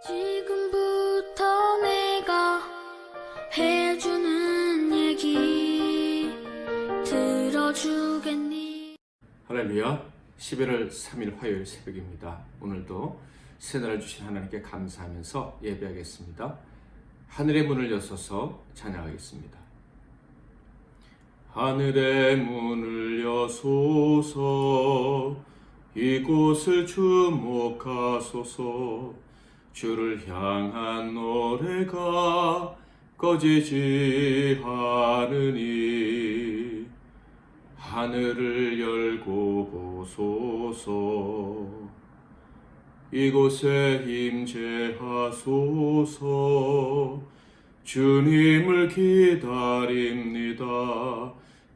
지금부터 내가 해주는 얘기 들어주겠니? 할렐루야. 11월 3일 화요일 새벽입니다. 오늘도 새날을 주신 하나님께 감사하면서 예배하겠습니다. 하늘의 문을 여서서 찬양하겠습니다. 하늘의 문을 여소서, 이곳을 주목하소서. 주를 향한 노래가 꺼지지 않으니 하늘을 열고 보소서. 이곳에 임재하소서. 주님을 기다립니다.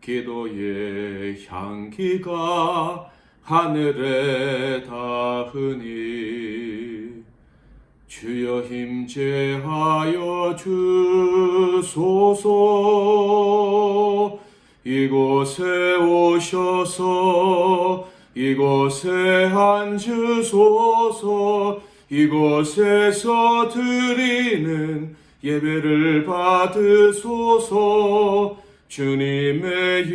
기도의 향기가 하늘에 닿으니 주여 임재하여 주소서. 이곳에 오셔서 이곳에 앉으소서. 이곳에서 드리는 예배를 받으소서. 주님의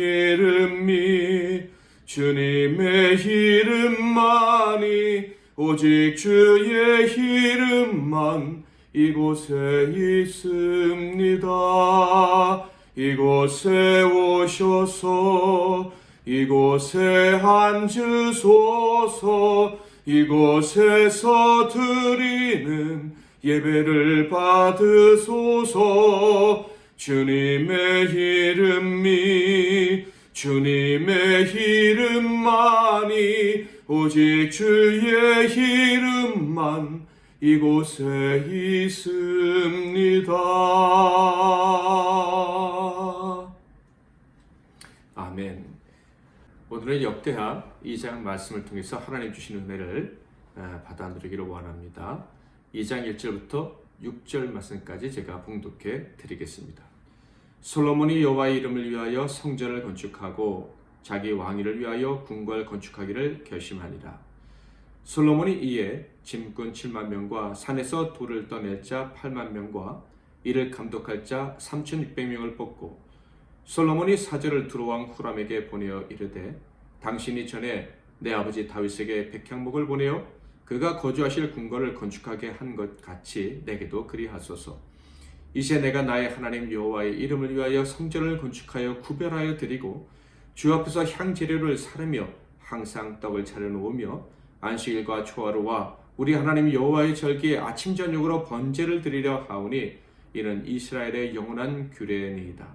이름만이 오직 주의 이름만 이곳에 있습니다. 이곳에 오셔서 이곳에 앉으소서. 이곳에서 드리는 예배를 받으소서. 주님의 이름만이 오직 주의 이름만 이곳에 있습니다. 아멘. 오늘은 역대하 2장 말씀을 통해서 하나님 주신 은혜를 받아 누리기를 원합니다. 2장 1절부터 6절 말씀까지 제가 봉독해 드리겠습니다. 솔로몬이 여호와의 이름을 위하여 성전을 건축하고 자기 왕위를 위하여 궁궐 건축하기를 결심하니라. 솔로몬이 이에 짐꾼 7만 명과 산에서 돌을 떠낼 자 8만 명과 이를 감독할 자 3,600명을 뽑고 솔로몬이 사절을 두로왕 후람에게 보내어 이르되, 당신이 전에 내 아버지 다윗에게 백향목을 보내어 그가 거주하실 궁궐을 건축하게 한 것 같이 내게도 그리하소서. 이제 내가 나의 하나님 여호와의 이름을 위하여 성전을 건축하여 구별하여 드리고 주 앞에서 향재료를 사르며 항상 떡을 차려놓으며 안식일과 초하루와 우리 하나님 여호와의 절기에 아침 저녁으로 번제를 드리려 하오니 이는 이스라엘의 영원한 규례니이다.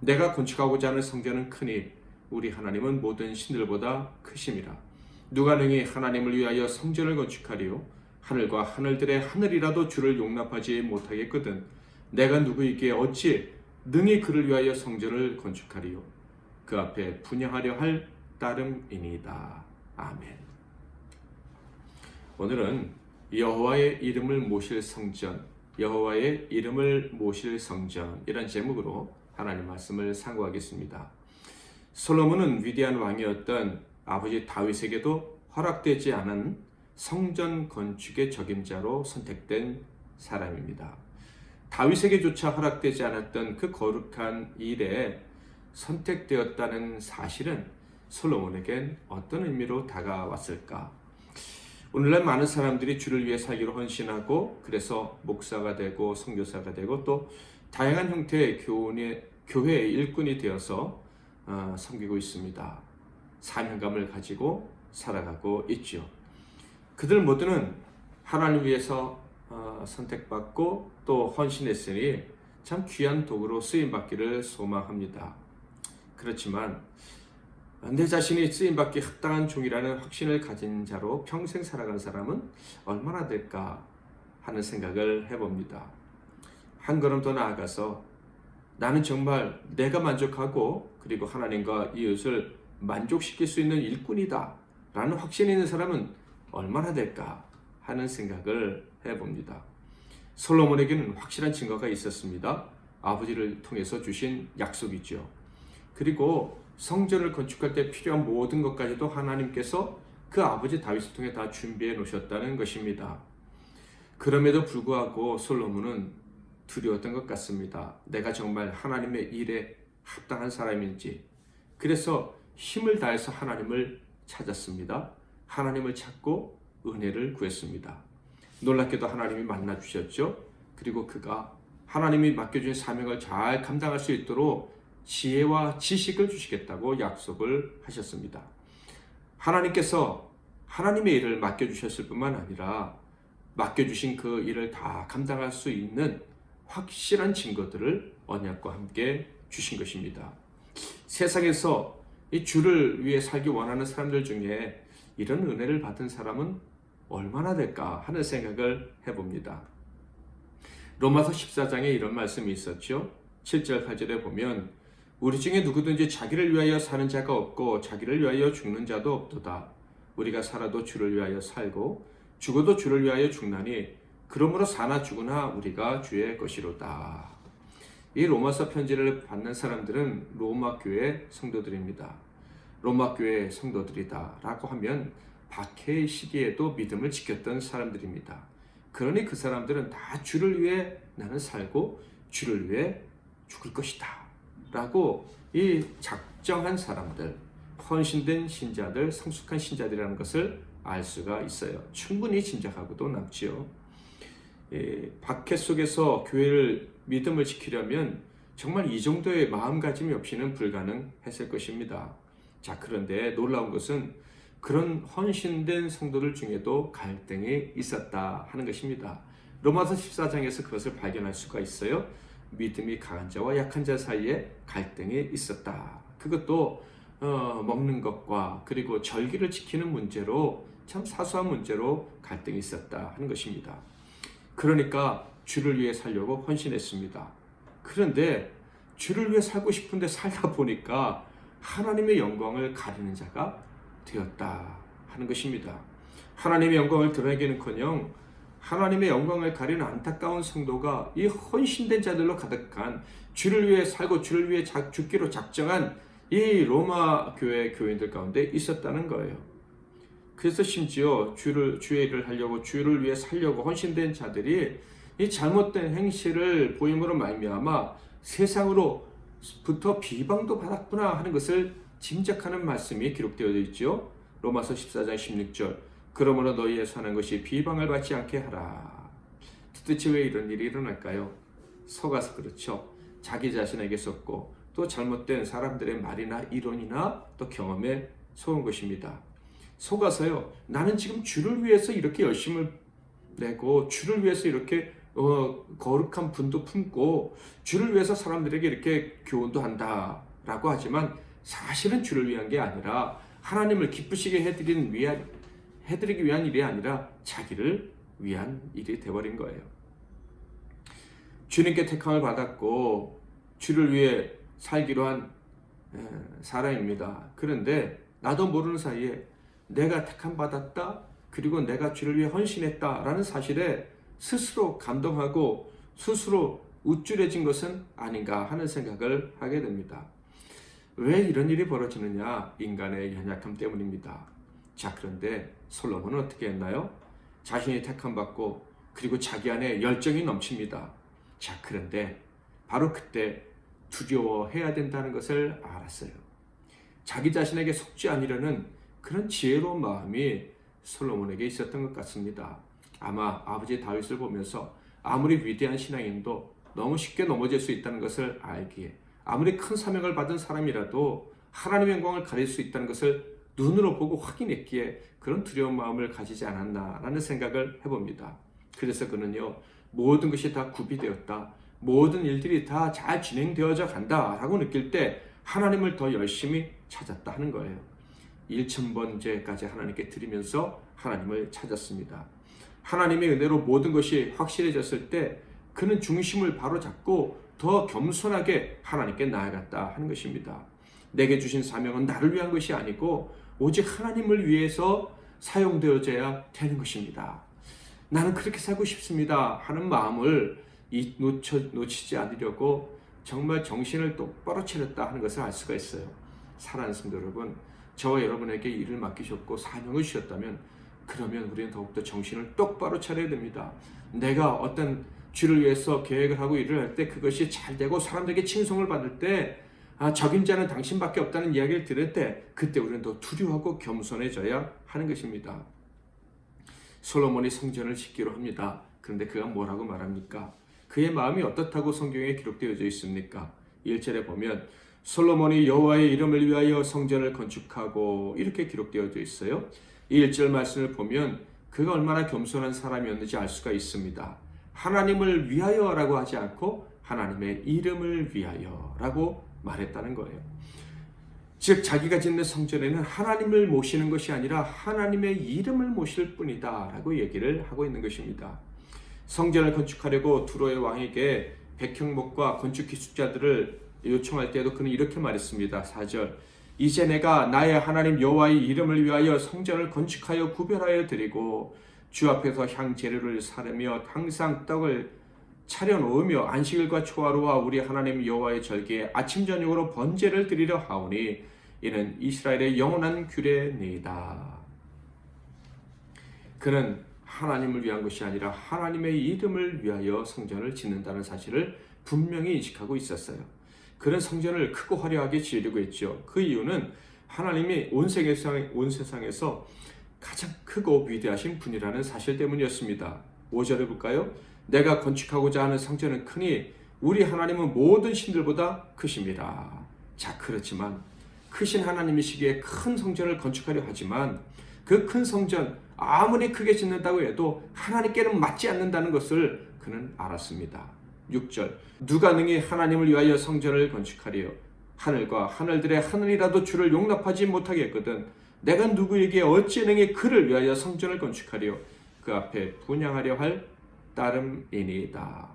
내가 건축하고자 하는 성전은 크니 우리 하나님은 모든 신들보다 크심이라. 누가 능히 하나님을 위하여 성전을 건축하리요? 하늘과 하늘들의 하늘이라도 주를 용납하지 못하겠거든. 내가 누구이기에 어찌 능히 그를 위하여 성전을 건축하리요? 그 앞에 분향하려 할 따름이니이다. 아멘. 오늘은 여호와의 이름을 모실 성전, 여호와의 이름을 모실 성전 이란 제목으로 하나님 말씀을 상고하겠습니다. 솔로몬은 위대한 왕이었던 아버지 다윗에게도 허락되지 않은 성전 건축의 적임자로 선택된 사람입니다. 다윗에게조차 허락되지 않았던 그 거룩한 일에 선택되었다는 사실은 솔로몬에겐 어떤 의미로 다가왔을까? 오늘날 많은 사람들이 주를 위해 살기로 헌신하고 그래서 목사가 되고 선교사가 되고 또 다양한 형태의 교회의 일꾼이 되어서 섬기고 있습니다. 사명감을 가지고 살아가고 있죠. 그들 모두는 하나님을 위해서 선택받고 또 헌신했으니 참 귀한 도구로 쓰임받기를 소망합니다. 그렇지만 내 자신이 쓰임받기 합당한 종이라는 확신을 가진 자로 평생 살아가는 사람은 얼마나 될까 하는 생각을 해봅니다. 한 걸음 더 나아가서 나는 정말 내가 만족하고 그리고 하나님과 이웃을 만족시킬 수 있는 일꾼이다 라는 확신이 있는 사람은 얼마나 될까 하는 생각을 해봅니다. 솔로몬에게는 확실한 증거가 있었습니다. 아버지를 통해서 주신 약속이죠. 그리고 성전을 건축할 때 필요한 모든 것까지도 하나님께서 그 아버지 다윗을 통해 다 준비해 놓으셨다는 것입니다. 그럼에도 불구하고 솔로몬은 두려웠던 것 같습니다. 내가 정말 하나님의 일에 합당한 사람인지. 그래서 힘을 다해서 하나님을 찾았습니다. 하나님을 찾고 은혜를 구했습니다. 놀랍게도 하나님이 만나 주셨죠. 그리고 그가 하나님이 맡겨준 사명을 잘 감당할 수 있도록 지혜와 지식을 주시겠다고 약속을 하셨습니다. 하나님께서 하나님의 일을 맡겨주셨을 뿐만 아니라 맡겨주신 그 일을 다 감당할 수 있는 확실한 증거들을 언약과 함께 주신 것입니다. 세상에서 이 주를 위해 살기 원하는 사람들 중에 이런 은혜를 받은 사람은 얼마나 될까 하는 생각을 해봅니다. 로마서 14장에 이런 말씀이 있었죠. 7절 8절에 보면 우리 중에 누구든지 자기를 위하여 사는 자가 없고 자기를 위하여 죽는 자도 없도다. 우리가 살아도 주를 위하여 살고 죽어도 주를 위하여 죽나니 그러므로 사나 죽으나 우리가 주의 것이로다. 이 로마서 편지를 받는 사람들은 로마 교회 성도들입니다. 로마 교회 성도들이다 라고 하면 박해의 시기에도 믿음을 지켰던 사람들입니다. 그러니 그 사람들은 다 주를 위해 나는 살고 주를 위해 죽을 것이다 라고 이 작정한 사람들, 헌신된 신자들, 성숙한 신자들이라는 것을 알 수가 있어요. 충분히 짐작하고도 남지요. 박해 속에서 교회를 믿음을 지키려면 정말 이 정도의 마음가짐이 없이는 불가능했을 것입니다. 자, 그런데 놀라운 것은 그런 헌신된 성도들 중에도 갈등이 있었다 하는 것입니다. 로마서 14장에서 그것을 발견할 수가 있어요. 믿음이 강한 자와 약한 자 사이에 갈등이 있었다. 그것도 먹는 것과 그리고 절기를 지키는 문제로 참 사소한 문제로 갈등이 있었다 하는 것입니다. 그러니까 주를 위해 살려고 헌신했습니다. 그런데 주를 위해 살고 싶은데 살다 보니까 하나님의 영광을 가리는 자가 되었다 하는 것입니다. 하나님의 영광을 드러내기는커녕 하나님의 영광을 가리는 안타까운 성도가 이 헌신된 자들로 가득한 주를 위해 살고 주를 위해 죽기로 작정한 이 로마 교회 교인들 가운데 있었다는 거예요. 그래서 심지어 주의 일을 하려고 주를 위해 살려고 헌신된 자들이 이 잘못된 행실을 보임으로 말미암아 세상으로부터 비방도 받았구나 하는 것을 짐작하는 말씀이 기록되어 있죠. 로마서 14장 16절 그러므로 너희의 사는 것이 비방을 받지 않게 하라. 도대체 왜 이런 일이 일어날까요? 속아서 그렇죠. 자기 자신에게 속고 또 잘못된 사람들의 말이나 이론이나 또 경험에 속은 것입니다. 속아서요. 나는 지금 주를 위해서 이렇게 열심을 내고 주를 위해서 이렇게 거룩한 분도 품고 주를 위해서 사람들에게 이렇게 교훈도 한다라고 하지만 사실은 주를 위한 게 아니라 하나님을 기쁘시게 해드리기 위한 일이 아니라 자기를 위한 일이 되어버린 거예요. 주님께 택함을 받았고 주를 위해 살기로 한 사람입니다. 그런데 나도 모르는 사이에 내가 택함 받았다 그리고 내가 주를 위해 헌신했다라는 사실에 스스로 감동하고 스스로 우쭐해진 것은 아닌가 하는 생각을 하게 됩니다. 왜 이런 일이 벌어지느냐? 인간의 연약함 때문입니다. 자, 그런데 솔로몬은 어떻게 했나요? 자신이 택함 받고 그리고 자기 안에 열정이 넘칩니다. 자, 그런데 바로 그때 두려워해야 된다는 것을 알았어요. 자기 자신에게 속지 않으려는 그런 지혜로운 마음이 솔로몬에게 있었던 것 같습니다. 아마 아버지 다윗을 보면서 아무리 위대한 신앙인도 너무 쉽게 넘어질 수 있다는 것을 알기에 아무리 큰 사명을 받은 사람이라도 하나님의 영광을 가릴 수 있다는 것을 눈으로 보고 확인했기에 그런 두려운 마음을 가지지 않았나라는 생각을 해봅니다. 그래서 그는요, 모든 것이 다 구비되었다. 모든 일들이 다 잘 진행되어져 간다라고 느낄 때 하나님을 더 열심히 찾았다 하는 거예요. 1000번째까지 하나님께 드리면서 하나님을 찾았습니다. 하나님의 은혜로 모든 것이 확실해졌을 때 그는 중심을 바로 잡고 더 겸손하게 하나님께 나아갔다 하는 것입니다. 내게 주신 사명은 나를 위한 것이 아니고 오직 하나님을 위해서 사용되어져야 되는 것입니다. 나는 그렇게 살고 싶습니다 하는 마음을 놓치지 않으려고 정말 정신을 똑바로 차렸다 하는 것을 알 수가 있어요. 사랑하는 성도 여러분, 저와 여러분에게 일을 맡기셨고 사명을 주셨다면 그러면 우리는 더욱더 정신을 똑바로 차려야 됩니다. 내가 어떤 주를 위해서 계획을 하고 일을 할 때 그것이 잘 되고 사람들에게 칭송을 받을 때 적임자는 당신밖에 없다는 이야기를 들을 때 그때 우리는 더 두려워하고 겸손해져야 하는 것입니다. 솔로몬이 성전을 짓기로 합니다. 그런데 그가 뭐라고 말합니까? 그의 마음이 어떻다고 성경에 기록되어져 있습니까? 1절에 보면 솔로몬이 여호와의 이름을 위하여 성전을 건축하고 이렇게 기록되어져 있어요. 1절 말씀을 보면 그가 얼마나 겸손한 사람이었는지 알 수가 있습니다. 하나님을 위하여라고 하지 않고 하나님의 이름을 위하여라고 말했다는 거예요. 즉 자기가 짓는 성전에는 하나님을 모시는 것이 아니라 하나님의 이름을 모실 뿐이다 라고 얘기를 하고 있는 것입니다. 성전을 건축하려고 두로의 왕에게 백형목과 건축 기술자들을 요청할 때도 그는 이렇게 말했습니다. 4절 이제 내가 나의 하나님 여호와의 이름을 위하여 성전을 건축하여 구별하여 드리고 주 앞에서 향재료를 사르며 항상 떡을 차려놓으며 안식일과 초하루와 우리 하나님 여호와의 절기에 아침 저녁으로 번제를 드리려 하오니 이는 이스라엘의 영원한 규례니이다. 그는 하나님을 위한 것이 아니라 하나님의 이름을 위하여 성전을 짓는다는 사실을 분명히 인식하고 있었어요. 그는 성전을 크고 화려하게 지으려고 했죠. 그 이유는 하나님이 온 세상에서 가장 크고 위대하신 분이라는 사실 때문이었습니다. 5절에 볼까요? 내가 건축하고자 하는 성전은 크니 우리 하나님은 모든 신들보다 크십니다. 자, 그렇지만 크신 하나님이시기에 큰 성전을 건축하려 하지만 그 큰 성전 아무리 크게 짓는다고 해도 하나님께는 맞지 않는다는 것을 그는 알았습니다. 6절 누가 능히 하나님을 위하여 성전을 건축하리요? 하늘과 하늘들의 하늘이라도 주를 용납하지 못하겠거든 내가 누구에게 어찌 능히 그를 위하여 성전을 건축하리요? 그 앞에 분향하려 할 따름이니이다.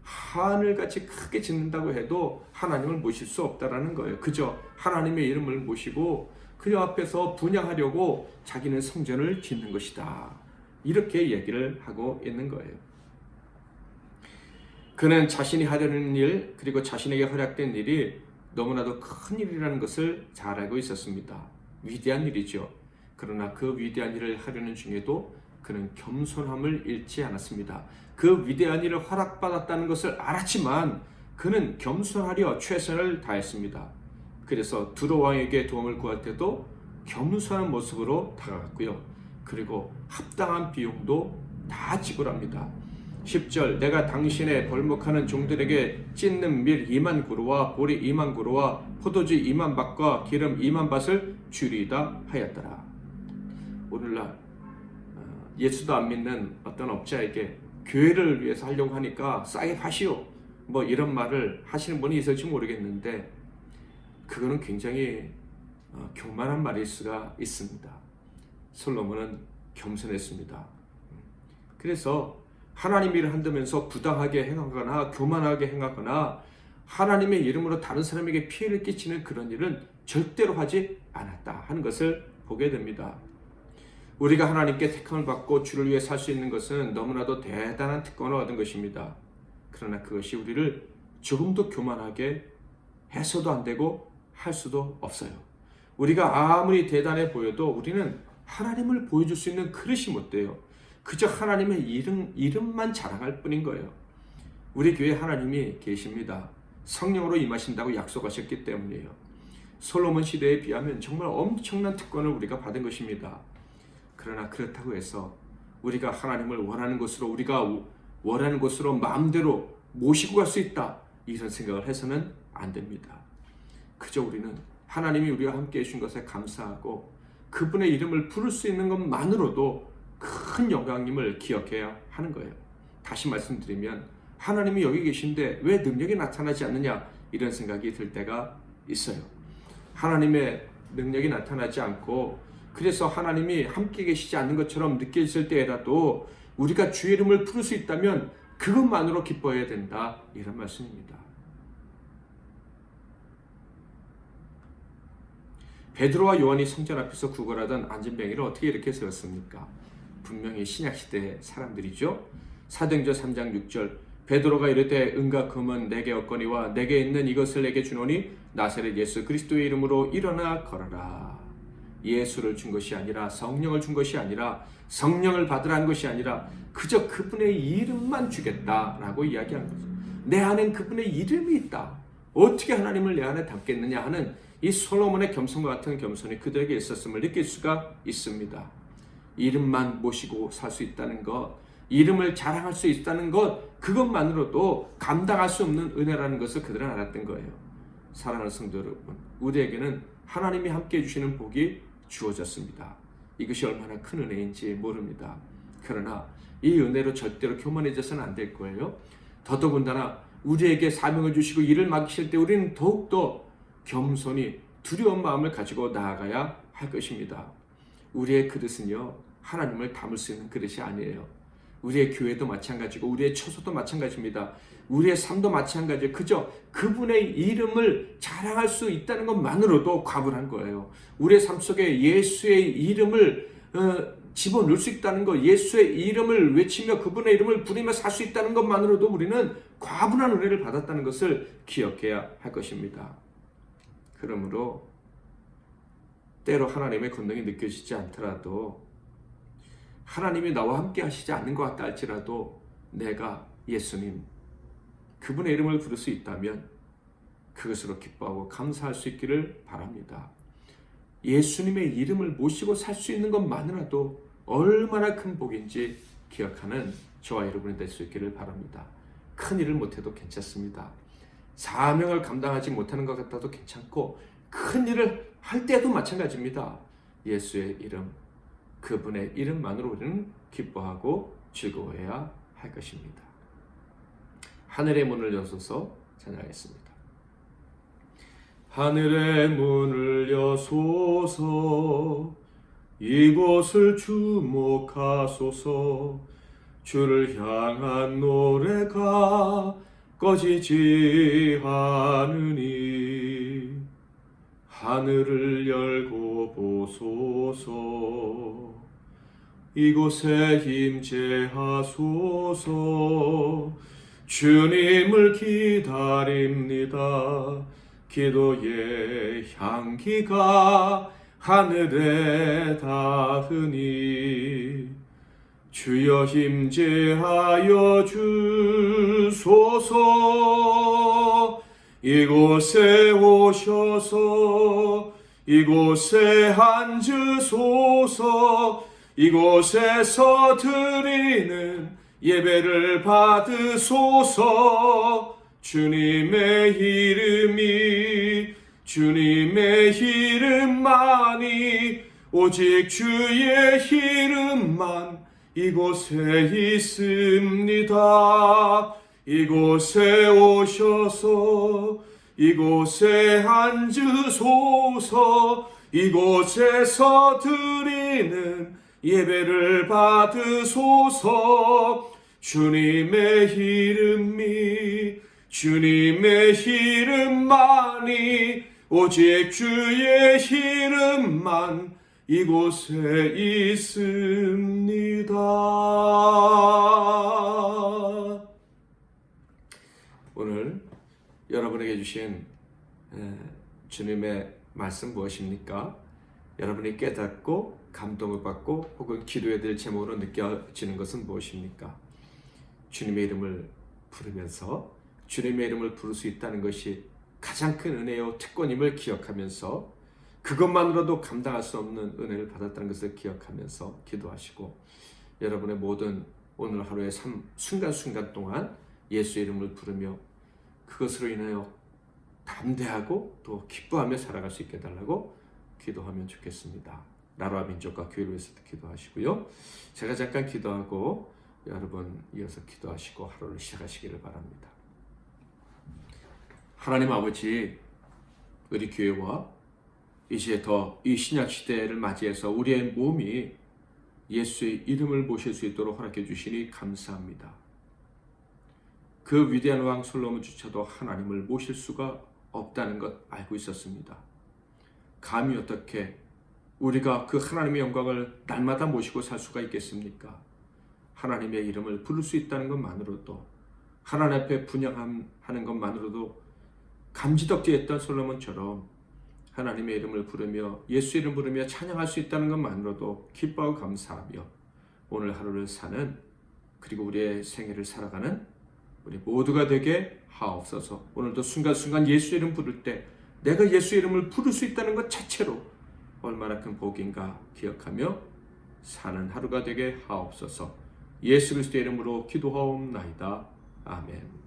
하늘같이 크게 짓는다고 해도 하나님을 모실 수 없다라는 거예요. 그저 하나님의 이름을 모시고 그 앞에서 분향하려고 자기는 성전을 짓는 것이다. 이렇게 얘기를 하고 있는 거예요. 그는 자신이 하려는 일 그리고 자신에게 허락된 일이 너무나도 큰 일이라는 것을 잘 알고 있었습니다. 위대한 일이죠. 그러나 그 위대한 일을 하려는 중에도 그는 겸손함을 잃지 않았습니다. 그 위대한 일을 허락받았다는 것을 알았지만 그는 겸손하려 최선을 다했습니다. 그래서 두로 왕에게 도움을 구할 때도 겸손한 모습으로 다가갔고요. 그리고 합당한 비용도 다 지불합니다. 10절 내가 당신의 벌목하는 종들에게 찢는 밀 2만 그루와 보리 2만 그루와 포도주 2만 밭과 기름 2만 밭을 주리이다 하였더라. 오늘날 예수도 안 믿는 어떤 업자에게 교회를 위해서 하려고 하니까 싸게 파시오 뭐 이런 말을 하시는 분이 있을지 모르겠는데 그거는 굉장히 교만한 말일 수가 있습니다. 솔로몬은 겸손했습니다. 그래서 하나님 일을 한다면서 부당하게 행하거나 교만하게 행하거나 하나님의 이름으로 다른 사람에게 피해를 끼치는 그런 일은 절대로 하지 않았다 하는 것을 보게 됩니다. 우리가 하나님께 택함을 받고 주를 위해 살 수 있는 것은 너무나도 대단한 특권을 얻은 것입니다. 그러나 그것이 우리를 조금도 교만하게 해서도 안 되고 할 수도 없어요. 우리가 아무리 대단해 보여도 우리는 하나님을 보여줄 수 있는 그릇이 못 돼요. 그저 하나님의 이름만 자랑할 뿐인 거예요. 우리 교회에 하나님이 계십니다. 성령으로 임하신다고 약속하셨기 때문이에요. 솔로몬 시대에 비하면 정말 엄청난 특권을 우리가 받은 것입니다. 그러나 그렇다고 해서 우리가 하나님을 원하는 곳으로 우리가 원하는 곳으로 마음대로 모시고 갈 수 있다 이런 생각을 해서는 안 됩니다. 그저 우리는 하나님이 우리와 함께 해주신 것에 감사하고 그분의 이름을 부를 수 있는 것만으로도 큰 영광임을 기억해야 하는 거예요. 다시 말씀드리면 하나님이 여기 계신데 왜 능력이 나타나지 않느냐 이런 생각이 들 때가 있어요. 하나님의 능력이 나타나지 않고 그래서 하나님이 함께 계시지 않는 것처럼 느껴질 때라도 우리가 주의 이름을 부를 수 있다면 그것만으로 기뻐해야 된다 이런 말씀입니다. 베드로와 요한이 성전 앞에서 구걸하던 안전뱅이를 어떻게 이렇게 세웠습니까? 분명히 신약시대 사람들이죠. 사도행전 3장 6절 베드로가 이르되 은과 금은 내게 없거니와 내게 있는 이것을 내게 주노니 나사렛 예수 그리스도의 이름으로 일어나 걸어라. 예수를 준 것이 아니라, 성령을 준 것이 아니라, 성령을 받으라는 것이 아니라 그저 그분의 이름만 주겠다라고 이야기한 거죠. 내 안엔 그분의 이름이 있다. 어떻게 하나님을 내 안에 담겠느냐 하는 이 솔로몬의 겸손과 같은 겸손이 그들에게 있었음을 느낄 수가 있습니다. 이름만 모시고 살 수 있다는 것, 이름을 자랑할 수 있다는 것, 그것만으로도 감당할 수 없는 은혜라는 것을 그들은 알았던 거예요. 사랑하는 성도 여러분, 우리에게는 하나님이 함께 해주시는 복이 주어졌습니다. 이것이 얼마나 큰 은혜인지 모릅니다. 그러나 이 은혜로 절대로 교만해져서는 안 될 거예요. 더더군다나 우리에게 사명을 주시고 일을 맡기실 때 우리는 더욱더 겸손히 두려운 마음을 가지고 나아가야 할 것입니다. 우리의 그릇은요, 하나님을 담을 수 있는 그릇이 아니에요. 우리의 교회도 마찬가지고 우리의 처소도 마찬가지입니다. 우리의 삶도 마찬가지예요. 그저 그분의 이름을 자랑할 수 있다는 것만으로도 과분한 거예요. 우리의 삶 속에 예수의 이름을 집어넣을 수 있다는 것, 예수의 이름을 외치며 그분의 이름을 부르며 살 수 있다는 것만으로도 우리는 과분한 은혜를 받았다는 것을 기억해야 할 것입니다. 그러므로 때로 하나님의 권능이 느껴지지 않더라도, 하나님이 나와 함께 하시지 않는 것 같다 할지라도 내가 예수님, 그분의 이름을 부를 수 있다면 그것으로 기뻐하고 감사할 수 있기를 바랍니다. 예수님의 이름을 모시고 살 수 있는 것만으로도 얼마나 큰 복인지 기억하는 저와 여러분이 될 수 있기를 바랍니다. 큰 일을 못해도 괜찮습니다. 사명을 감당하지 못하는 것 같아도 괜찮고, 큰 일을 할 때도 마찬가지입니다. 예수의 이름, 그분의 이름만으로 우리는 기뻐하고 즐거워해야 할 것입니다. 하늘의 문을 여소서 찬양하겠습니다. 하늘의 문을 여소서, 이곳을 주목하소서. 주를 향한 노래가 꺼지지 않으니 하늘을 열고 보소서. 이곳에 임재하소서. 주님을 기다립니다. 기도의 향기가 하늘에 닿으니 주여 임재하여 주소서. 이곳에 오셔서 이곳에 앉으소서. 이곳에서 드리는 예배를 받으소서. 주님의 이름만이, 오직 주의 이름만 이곳에 있습니다. 이곳에 오셔서 이곳에 앉으소서. 이곳에서 드리는 예배를 받으소서. 주님의 이름만이, 오직 주의 이름만 이곳에 있습니다. 오늘 여러분에게 주신 주님의 말씀 무엇입니까? 여러분이 깨닫고 감동을 받고 혹은 기도해야 될 제목으로 느껴지는 것은 무엇입니까? 주님의 이름을 부르면서 주님의 이름을 부를 수 있다는 것이 가장 큰 은혜요 특권임을 기억하면서, 그것만으로도 감당할 수 없는 은혜를 받았다는 것을 기억하면서 기도하시고, 여러분의 모든 오늘 하루의 순간순간 동안 예수의 이름을 부르며 그것으로 인하여 담대하고 또 기뻐하며 살아갈 수 있게 해달라고 기도하면 좋겠습니다. 나라와 민족과 교회를 위해서 기도하시고요. 제가 잠깐 기도하고 여러분 이어서 기도하시고 하루를 시작하시기를 바랍니다. 하나님 아버지, 우리 교회와 이제 더 이 신약 시대를 맞이해서 우리의 몸이 예수의 이름을 모실 수 있도록 허락해 주시니 감사합니다. 그 위대한 왕 솔로몬조차도 하나님을 모실 수가 없다는 것 알고 있었습니다. 감히 어떻게 우리가 그 하나님의 영광을 날마다 모시고 살 수가 있겠습니까? 하나님의 이름을 부를 수 있다는 것만으로도, 하나님 앞에 분양하는 것만으로도 감지덕지했던 솔로몬처럼 하나님의 이름을 부르며 예수 이름 부르며 찬양할 수 있다는 것만으로도 기뻐하고 감사하며 오늘 하루를 사는 그리고 우리의 생애를 살아가는 우리 모두가 되게 하옵소서. 오늘도 순간순간 예수 이름 부를 때 내가 예수 이름을 부를 수 있다는 것 자체로 얼마나 큰 복인가 기억하며 사는 하루가 되게 하옵소서. 예수 그리스도의 이름으로 기도하옵나이다. 아멘.